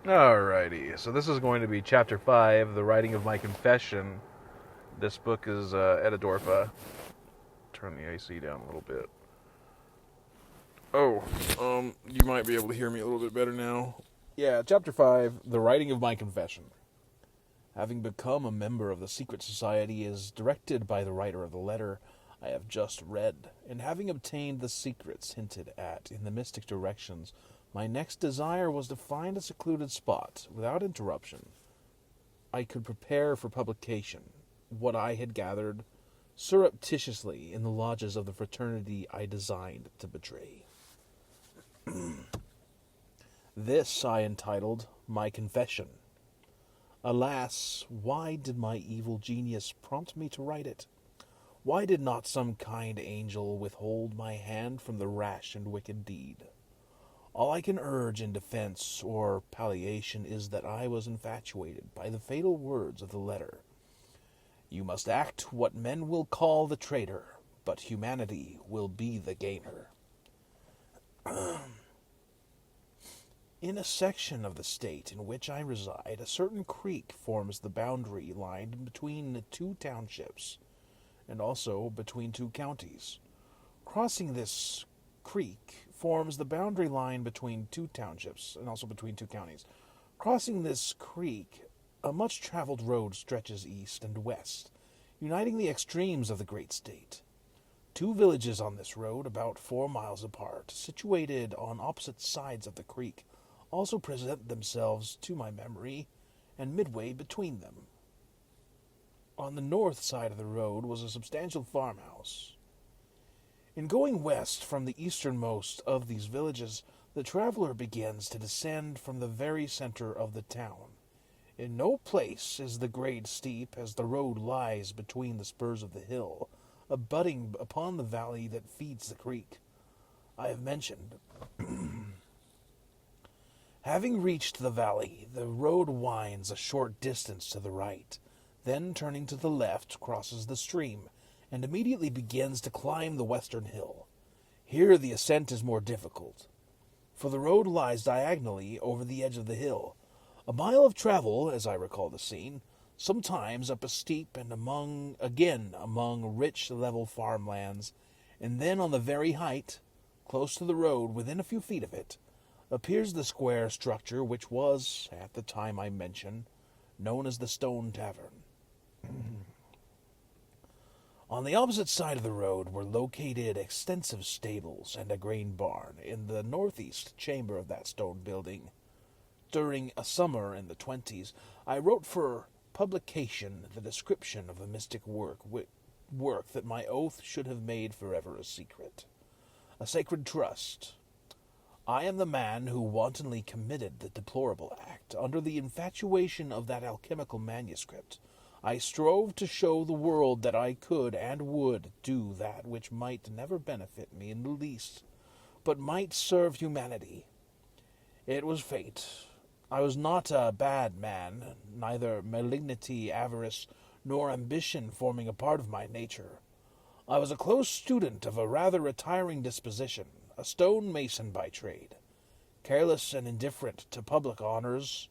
Alrighty, so this is going to be Chapter 5, The Writing of My Confession. This book is Etidopha. Turn the AC down a little bit. Oh, you might be able to hear me a little bit better now. Yeah, Chapter 5, The Writing of My Confession. Having become a member of the secret society as directed by the writer of the letter I have just read, and having obtained the secrets hinted at in the mystic directions, my next desire was to find a secluded spot, without interruption. I could prepare for publication what I had gathered surreptitiously in the lodges of the fraternity I designed to betray. This I entitled My Confession. Alas, why did my evil genius prompt me to write it? Why did not some kind angel withhold my hand from the rash and wicked deed? All I can urge in defense or palliation is that I was infatuated by the fatal words of the letter. You must act what men will call the traitor, but humanity will be the gainer. In a section of the state in which I reside, a certain creek forms the boundary line between two townships, and also between two counties. Crossing this creek forms the boundary line between two townships, and also between two counties. Crossing this creek, a much-traveled road stretches east and west, uniting the extremes of the great state. Two villages on this road, about 4 miles apart, situated on opposite sides of the creek, also present themselves to my memory, and midway between them. On the north side of the road was a substantial farmhouse. In going west from the easternmost of these villages, the traveler begins to descend from the very center of the town. In no place is the grade steep, as the road lies between the spurs of the hill, abutting upon the valley that feeds the creek I have mentioned. Having reached the valley, the road winds a short distance to the right, then turning to the left, crosses the stream, and immediately begins to climb the western hill. Here the ascent is more difficult, for the road lies diagonally over the edge of the hill. A mile of travel, as I recall the scene, sometimes up a steep and among rich level farmlands, and then on the very height, close to the road, within a few feet of it, appears the square structure which was, at the time I mention, known as the Stone Tavern. On the opposite side of the road were located extensive stables and a grain barn in the northeast chamber of that stone building. During a summer in the 20s, I wrote for publication the description of the mystic work that my oath should have made forever a secret. A sacred trust. I am the man who wantonly committed the deplorable act. Under the infatuation of that alchemical manuscript, I strove to show the world that I could and would do that which might never benefit me in the least, but might serve humanity. It was fate. I was not a bad man, neither malignity, avarice, nor ambition forming a part of my nature. I was a close student of a rather retiring disposition, a stone mason by trade, careless and indifferent to public honors,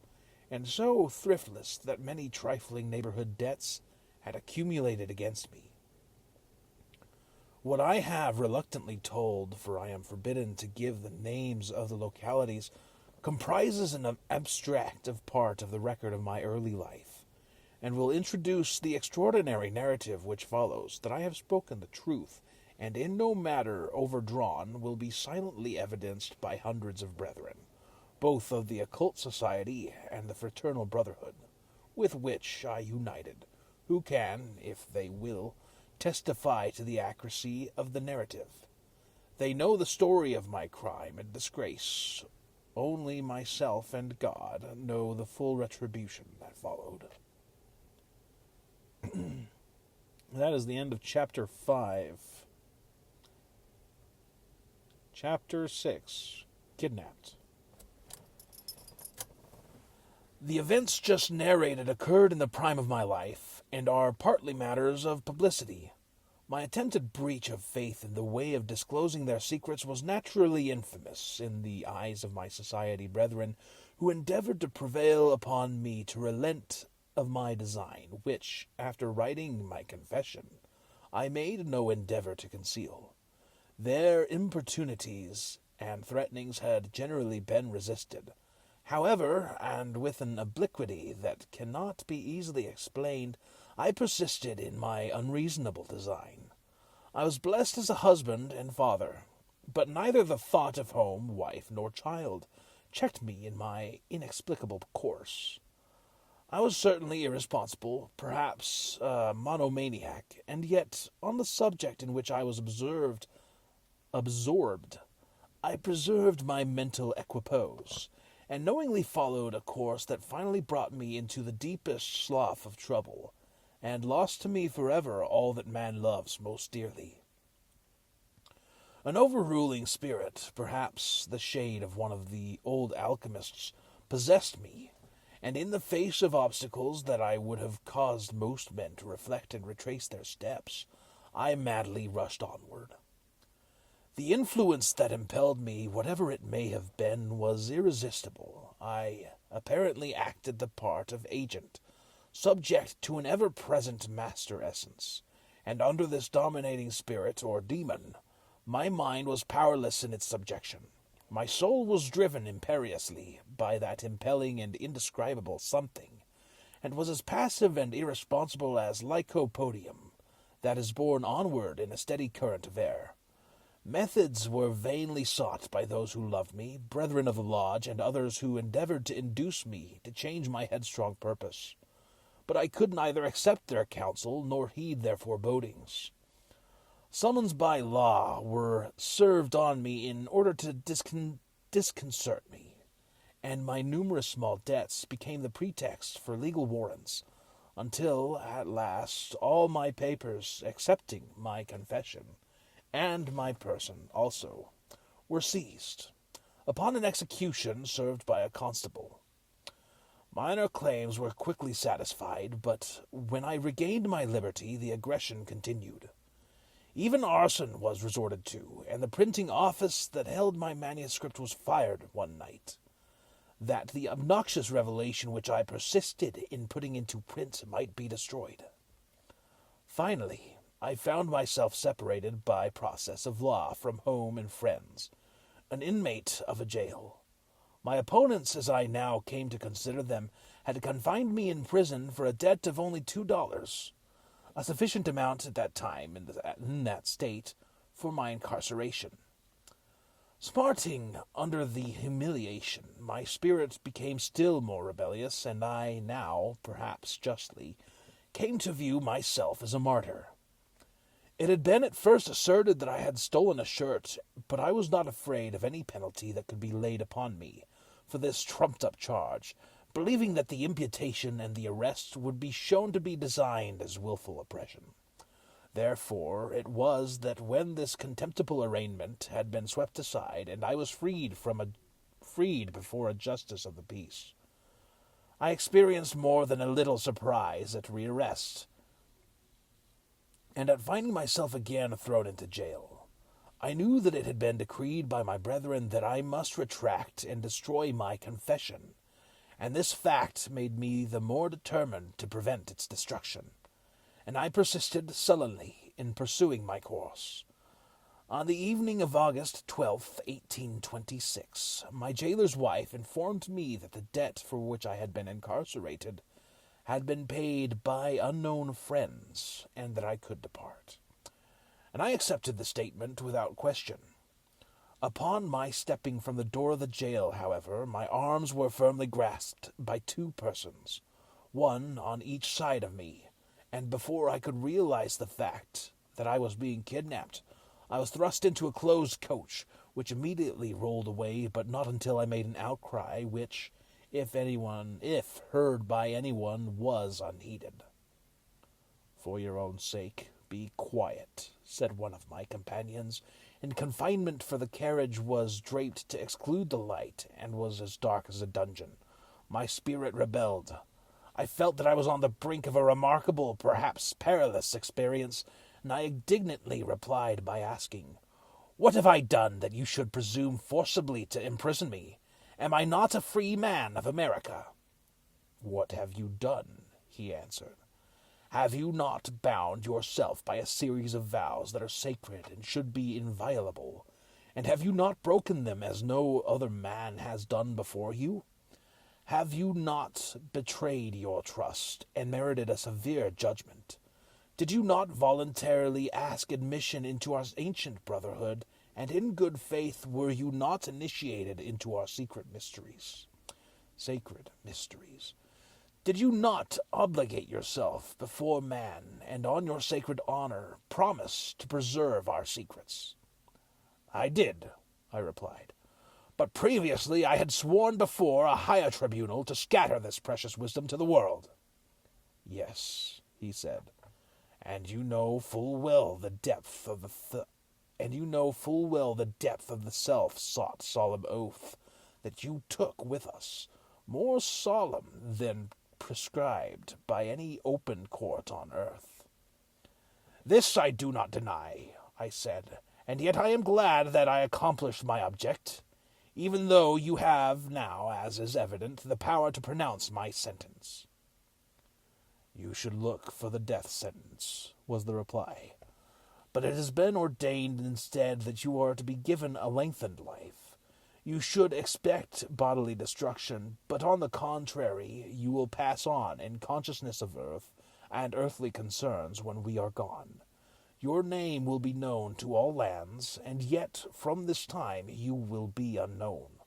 and so thriftless that many trifling neighborhood debts had accumulated against me. What I have reluctantly told, for I am forbidden to give the names of the localities, comprises an abstractive part of the record of my early life, and will introduce the extraordinary narrative which follows, that I have spoken the truth, and in no matter overdrawn, will be silently evidenced by hundreds of brethren, both of the occult society and the fraternal brotherhood, with which I united, who can, if they will, testify to the accuracy of the narrative. They know the story of my crime and disgrace. Only myself and God know the full retribution that followed. That is the end of Chapter 5. Chapter 6. Kidnapped. The events just narrated occurred in the prime of my life, and are partly matters of publicity. My attempted breach of faith in the way of disclosing their secrets was naturally infamous in the eyes of my society brethren, who endeavored to prevail upon me to relent of my design, which, after writing my confession, I made no endeavor to conceal. Their importunities and threatenings had generally been resisted. However, and with an obliquity that cannot be easily explained, I persisted in my unreasonable design. I was blessed as a husband and father, but neither the thought of home, wife, nor child checked me in my inexplicable course. I was certainly irresponsible, perhaps a monomaniac, and yet, on the subject in which I was absorbed, I preserved my mental equipoise, and knowingly followed a course that finally brought me into the deepest slough of trouble, and lost to me forever all that man loves most dearly. An overruling spirit, perhaps the shade of one of the old alchemists, possessed me, and in the face of obstacles that I would have caused most men to reflect and retrace their steps, I madly rushed onward. The influence that impelled me, whatever it may have been, was irresistible. I apparently acted the part of agent, subject to an ever-present master essence, and under this dominating spirit, or demon, my mind was powerless in its subjection. My soul was driven imperiously by that impelling and indescribable something, and was as passive and irresponsible as lycopodium, that is borne onward in a steady current of air. Methods were vainly sought by those who loved me, brethren of the lodge, and others who endeavored to induce me to change my headstrong purpose. But I could neither accept their counsel nor heed their forebodings. Summons by law were served on me in order to disconcert me, and my numerous small debts became the pretext for legal warrants, until, at last, all my papers, excepting my confession, and my person also, were seized, upon an execution served by a constable. Minor claims were quickly satisfied, but when I regained my liberty, the aggression continued. Even arson was resorted to, and the printing office that held my manuscript was fired one night, that the obnoxious revelation which I persisted in putting into print might be destroyed. Finally, I found myself separated by process of law from home and friends, an inmate of a jail. My opponents, as I now came to consider them, had confined me in prison for a debt of only $2, a sufficient amount at that time, in that state, for my incarceration. Smarting under the humiliation, my spirit became still more rebellious, and I now, perhaps justly, came to view myself as a martyr. It had been at first asserted that I had stolen a shirt, but I was not afraid of any penalty that could be laid upon me for this trumped-up charge, believing that the imputation and the arrest would be shown to be designed as wilful oppression. Therefore it was that when this contemptible arraignment had been swept aside, and I was freed before a justice of the peace, I experienced more than a little surprise at rearrest, and at finding myself again thrown into jail. I knew that it had been decreed by my brethren that I must retract and destroy my confession, and this fact made me the more determined to prevent its destruction, and I persisted sullenly in pursuing my course. On the evening of August 12th, 1826, my jailer's wife informed me that the debt for which I had been incarcerated had been paid by unknown friends, and that I could depart. And I accepted the statement without question. Upon my stepping from the door of the jail, however, my arms were firmly grasped by two persons, one on each side of me, and before I could realize the fact that I was being kidnapped, I was thrust into a closed coach, which immediately rolled away, but not until I made an outcry, which, if heard by anyone, was unheeded. "For your own sake, be quiet," said one of my companions. In confinement, for the carriage was draped to exclude the light, and was as dark as a dungeon. My spirit rebelled. I felt that I was on the brink of a remarkable, perhaps perilous experience, and I indignantly replied by asking, "What have I done that you should presume forcibly to imprison me? Am I not a free man of America?" "What have you done?" he answered. "Have you not bound yourself by a series of vows that are sacred and should be inviolable? And have you not broken them as no other man has done before you? Have you not betrayed your trust and merited a severe judgment? Did you not voluntarily ask admission into our ancient brotherhood, and in good faith were you not initiated into our secret mysteries? Sacred mysteries. Did you not obligate yourself before man, and on your sacred honor promise to preserve our secrets?" "I did," I replied. "But previously I had sworn before a higher tribunal to scatter this precious wisdom to the world." "Yes," he said, "and you know full well the depth of the self-sought solemn oath that you took with us, more solemn than prescribed by any open court on earth." "This I do not deny," I said, "and yet I am glad that I accomplished my object, even though you have now, as is evident, the power to pronounce my sentence." "You should look for the death sentence," was the reply. "But it has been ordained instead that you are to be given a lengthened life. You should expect bodily destruction, but on the contrary, you will pass on in consciousness of earth and earthly concerns when we are gone. Your name will be known to all lands, and yet from this time you will be unknown.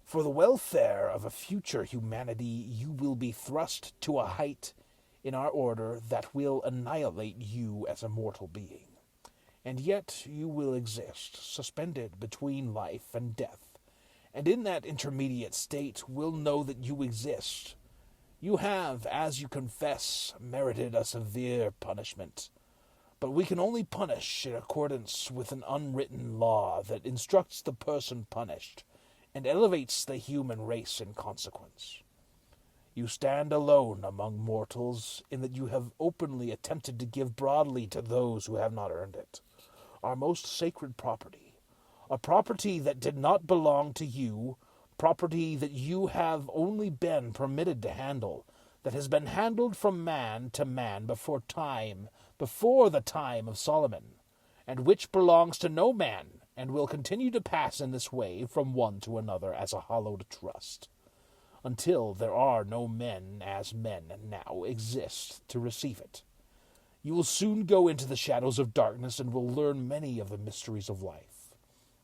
For the welfare of a future humanity, you will be thrust to a height in our order that will annihilate you as a mortal being. And yet you will exist, suspended between life and death, and in that intermediate state will know that you exist. You have, as you confess, merited a severe punishment, but we can only punish in accordance with an unwritten law that instructs the person punished and elevates the human race in consequence. You stand alone among mortals in that you have openly attempted to give broadly to those who have not earned it our most sacred property, a property that did not belong to you, property that you have only been permitted to handle, that has been handled from man to man before the time of Solomon, and which belongs to no man, and will continue to pass in this way from one to another as a hallowed trust, until there are no men as men now exist to receive it. You will soon go into the shadows of darkness and will learn many of the mysteries of life,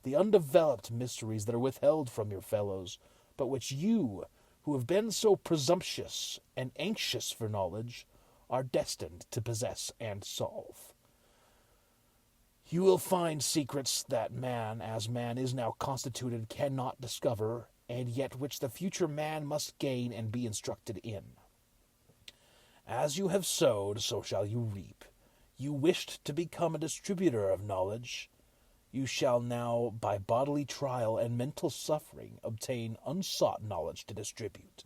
the undeveloped mysteries that are withheld from your fellows, but which you, who have been so presumptuous and anxious for knowledge, are destined to possess and solve. You will find secrets that man, as man is now constituted, cannot discover, and yet which the future man must gain and be instructed in. As you have sowed, so shall you reap. You wished to become a distributor of knowledge. You shall now, by bodily trial and mental suffering, obtain unsought knowledge to distribute.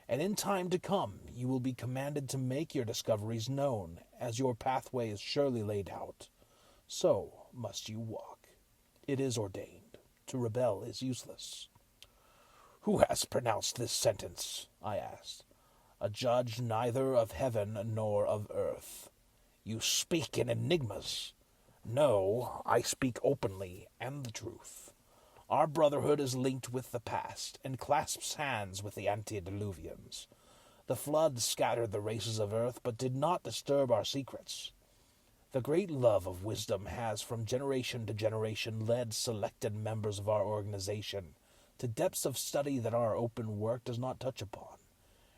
And in time to come, you will be commanded to make your discoveries known, as your pathway is surely laid out. So must you walk. It is ordained. To rebel is useless." "Who has pronounced this sentence?" I asked. "A judge neither of heaven nor of earth." "You speak in enigmas." "No, I speak openly, and the truth. Our brotherhood is linked with the past, and clasps hands with the antediluvians. The flood scattered the races of earth, but did not disturb our secrets. The great love of wisdom has from generation to generation led selected members of our organization to depths of study that our open work does not touch upon.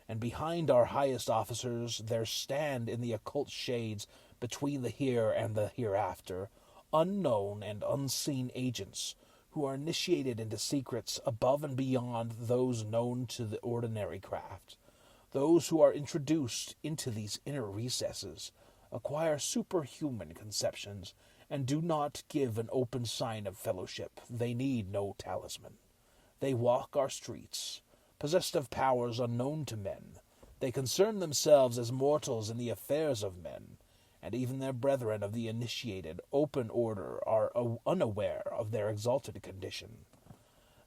And behind our highest officers there stand in the occult shades between the here and the hereafter unknown and unseen agents who are initiated into secrets above and beyond those known to the ordinary craft. Those who are introduced into these inner recesses acquire superhuman conceptions and do not give an open sign of fellowship. They need no talisman. They walk our streets, possessed of powers unknown to men. They concern themselves as mortals in the affairs of men, and even their brethren of the initiated, open order are unaware of their exalted condition.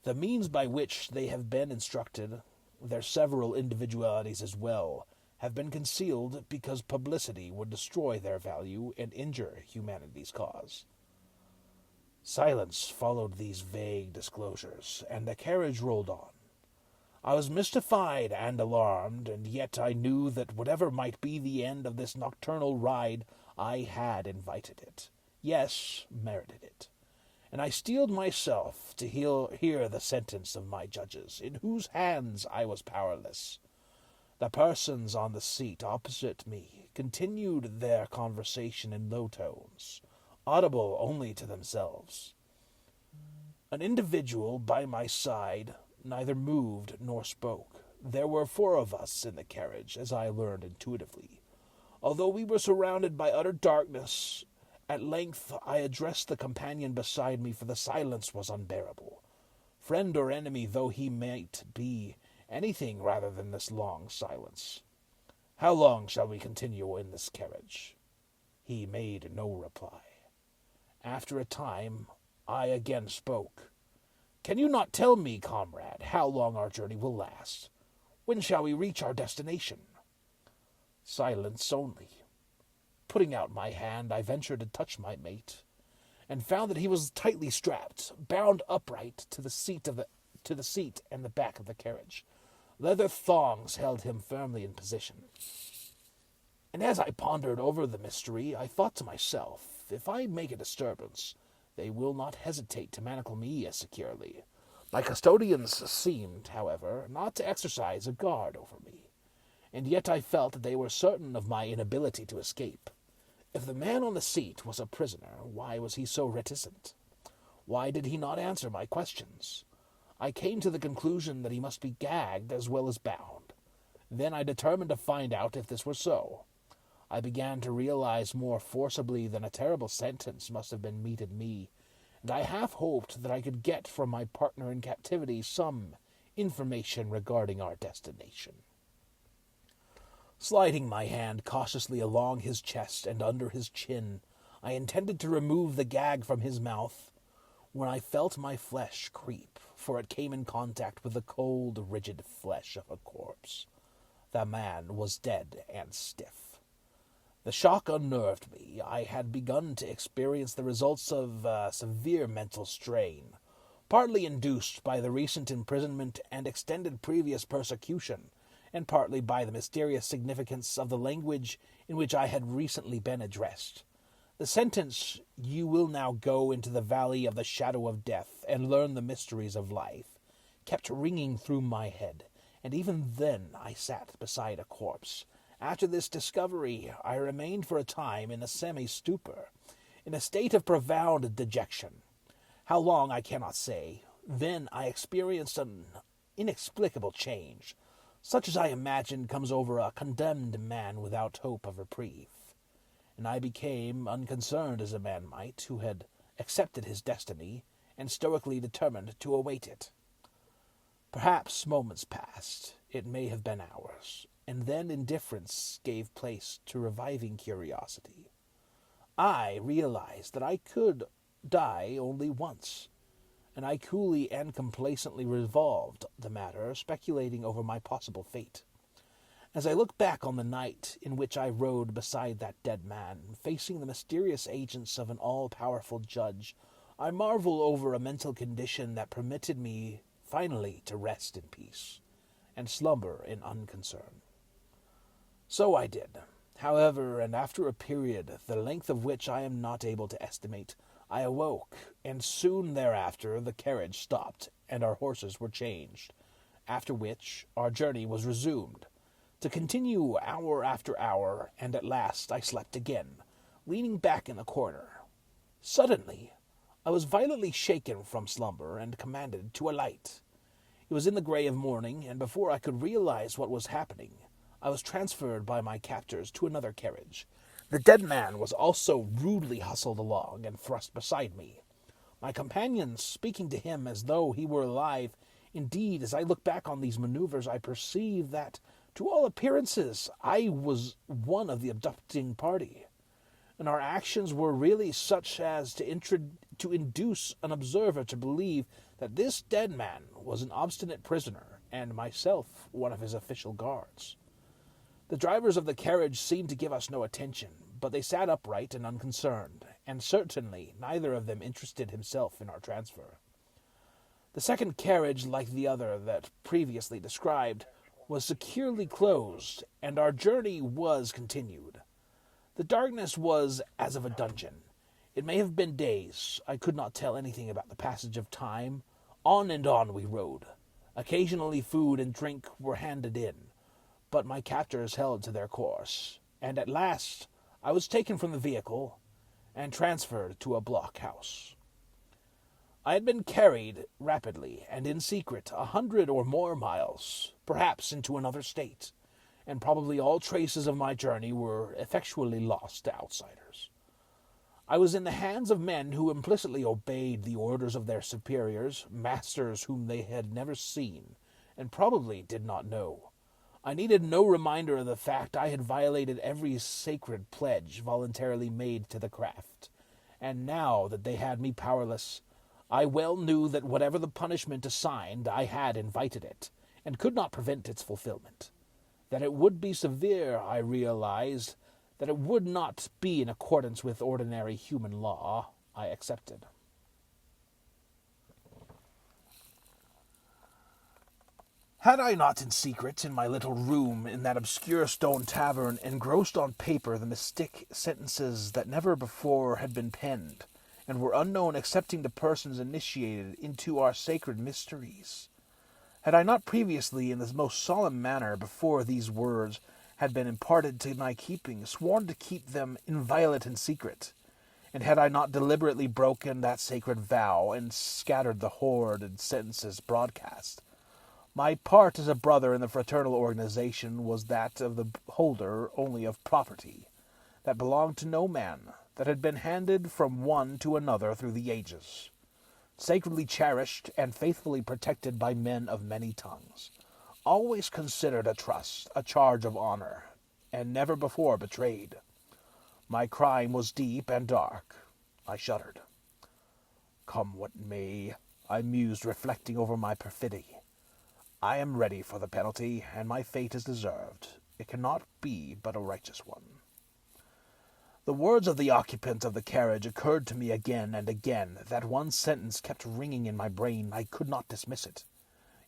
The means by which they have been instructed, their several individualities as well, have been concealed because publicity would destroy their value and injure humanity's cause. Silence followed these vague disclosures, and the carriage rolled on. I was mystified and alarmed, and yet I knew that whatever might be the end of this nocturnal ride, I had invited it. Yes, merited it. And I steeled myself to hear the sentence of my judges, in whose hands I was powerless. The persons on the seat opposite me continued their conversation in low tones, audible only to themselves. An individual by my side neither moved nor spoke. There were 4 of us in the carriage, as I learned intuitively. Although we were surrounded by utter darkness, at length I addressed the companion beside me, for the silence was unbearable. Friend or enemy though he might be, anything rather than this long silence. "How long shall we continue in this carriage?" He made no reply. After a time, I again spoke. "Can you not tell me, comrade, how long our journey will last? When shall we reach our destination?" Silence only. Putting out my hand, I ventured to touch my mate, and found that he was tightly strapped, bound upright to the seat and the back of the carriage. Leather thongs held him firmly in position. And as I pondered over the mystery, I thought to myself, if I make a disturbance, they will not hesitate to manacle me as securely. My custodians seemed, however, not to exercise a guard over me, and yet I felt that they were certain of my inability to escape. If the man on the seat was a prisoner, why was he so reticent? Why did he not answer my questions? I came to the conclusion that he must be gagged as well as bound. Then I determined to find out if this were so. I began to realize more forcibly than a terrible sentence must have been meted me, and I half hoped that I could get from my partner in captivity some information regarding our destination. Sliding my hand cautiously along his chest and under his chin, I intended to remove the gag from his mouth, when I felt my flesh creep, for it came in contact with the cold, rigid flesh of a corpse. The man was dead and stiff. The shock unnerved me. I had begun to experience the results of severe mental strain, partly induced by the recent imprisonment and extended previous persecution, and partly by the mysterious significance of the language in which I had recently been addressed. The sentence, "You will now go into the valley of the shadow of death and learn the mysteries of life," kept ringing through my head, and even then I sat beside a corpse. After this discovery, I remained for a time in a semi-stupor, in a state of profound dejection. How long I cannot say. Then I experienced an inexplicable change, such as I imagine comes over a condemned man without hope of reprieve, and I became unconcerned as a man might who had accepted his destiny and stoically determined to await it. Perhaps moments passed, it may have been hours, and then indifference gave place to reviving curiosity. I realized that I could die only once, and I coolly and complacently revolved the matter, speculating over my possible fate. As I look back on the night in which I rode beside that dead man, facing the mysterious agents of an all-powerful judge, I marvel over a mental condition that permitted me finally to rest in peace and slumber in unconcern. So I did, however, and after a period, the length of which I am not able to estimate, I awoke, and soon thereafter the carriage stopped, and our horses were changed, after which our journey was resumed, to continue hour after hour, and at last I slept again, leaning back in the corner. Suddenly, I was violently shaken from slumber and commanded to alight. It was in the grey of morning, and before I could realize what was happening, I was transferred by my captors to another carriage. The dead man was also rudely hustled along and thrust beside me, my companions speaking to him as though he were alive. Indeed, as I look back on these maneuvers, I perceive that, to all appearances, I was one of the abducting party. and our actions were really such as to induce an observer to believe that this dead man was an obstinate prisoner, and myself one of his official guards. The drivers of the carriage seemed to give us no attention, but they sat upright and unconcerned, and certainly neither of them interested himself in our transfer. The second carriage, like the other that previously described, was securely closed, and our journey was continued. The darkness was as of a dungeon. It may have been days. I could not tell anything about the passage of time. On and on we rode. Occasionally food and drink were handed in, but my captors held to their course, and at last I was taken from the vehicle and transferred to a blockhouse. I had been carried rapidly and in secret 100 or more miles, perhaps into another state, and probably all traces of my journey were effectually lost to outsiders. I was in the hands of men who implicitly obeyed the orders of their superiors, masters whom they had never seen, and probably did not know. I needed no reminder of the fact I had violated every sacred pledge voluntarily made to the craft, and now that they had me powerless, I well knew that whatever the punishment assigned, I had invited it, and could not prevent its fulfillment. That it would be severe, I realized. That it would not be in accordance with ordinary human law, I accepted. Had I not in secret, in my little room in that obscure stone tavern, engrossed on paper the mystic sentences that never before had been penned, and were unknown excepting to persons initiated into our sacred mysteries? Had I not previously, in the most solemn manner, before these words had been imparted to my keeping, sworn to keep them inviolate and secret? And had I not deliberately broken that sacred vow, and scattered the hoarded sentences broadcast? My part as a brother in the fraternal organization was that of the holder only of property that belonged to no man, that had been handed from one to another through the ages, sacredly cherished and faithfully protected by men of many tongues, always considered a trust, a charge of honor, and never before betrayed. My crime was deep and dark. I shuddered. Come what may, I mused, reflecting over my perfidy. I am ready for the penalty, and my fate is deserved. It cannot be but a righteous one. The words of the occupant of the carriage occurred to me again and again. That one sentence kept ringing in my brain. I could not dismiss it.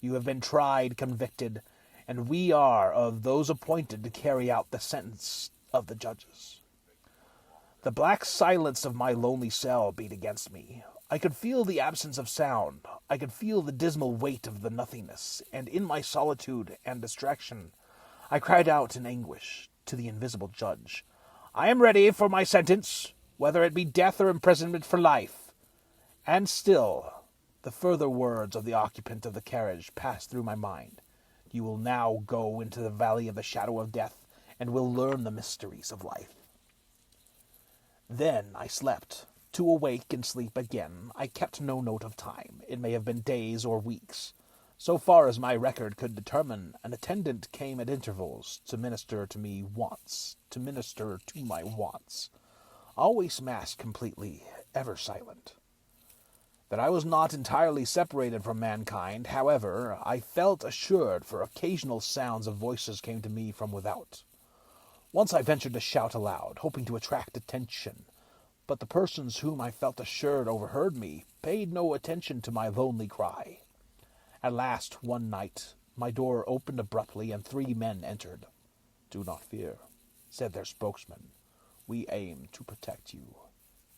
You have been tried, convicted, and we are of those appointed to carry out the sentence of the judges. The black silence of my lonely cell beat against me. I could feel the absence of sound. I could feel the dismal weight of the nothingness, and in my solitude and distraction I cried out in anguish to the invisible judge, I am ready for my sentence, whether it be death or imprisonment for life. And still the further words of the occupant of the carriage passed through my mind. You will now go into the valley of the shadow of death, and will learn the mysteries of life. Then I slept. To awake and sleep again, I kept no note of time. It may have been days or weeks. So far as my record could determine, an attendant came at intervals to minister to my wants, always masked completely, ever silent. That I was not entirely separated from mankind, however, I felt assured, for occasional sounds of voices came to me from without. Once I ventured to shout aloud, hoping to attract attention, but the persons whom I felt assured overheard me paid no attention to my lonely cry. At last, one night, my door opened abruptly, and 3 men entered. Do not fear, said their spokesman. We aim to protect you.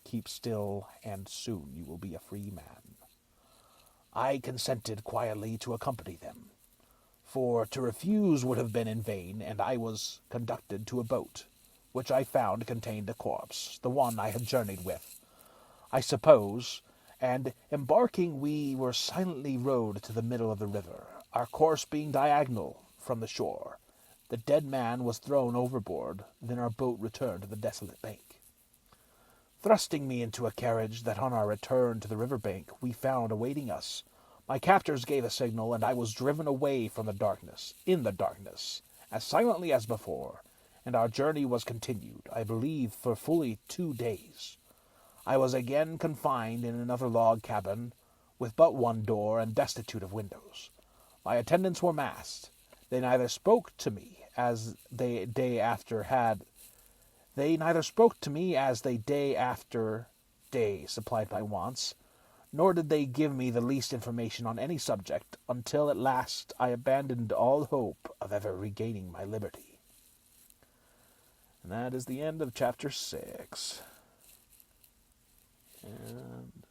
Keep still, and soon you will be a free man. I consented quietly to accompany them, for to refuse would have been in vain, and I was conducted to a boat, which I found contained a corpse, the one I had journeyed with, I suppose, and embarking we were silently rowed to the middle of the river, our course being diagonal from the shore. The dead man was thrown overboard, then our boat returned to the desolate bank. Thrusting me into a carriage that on our return to the river bank we found awaiting us, my captors gave a signal, and I was driven away from the darkness, in the darkness, as silently as before, and our journey was continued, I believe, for fully 2 days. I was again confined in another log cabin, with but one door and destitute of windows. My attendants were masked. They neither spoke to me as they day after day supplied my wants, nor did they give me the least information on any subject, until at last I abandoned all hope of ever regaining my liberty. And that is the end of chapter 6. And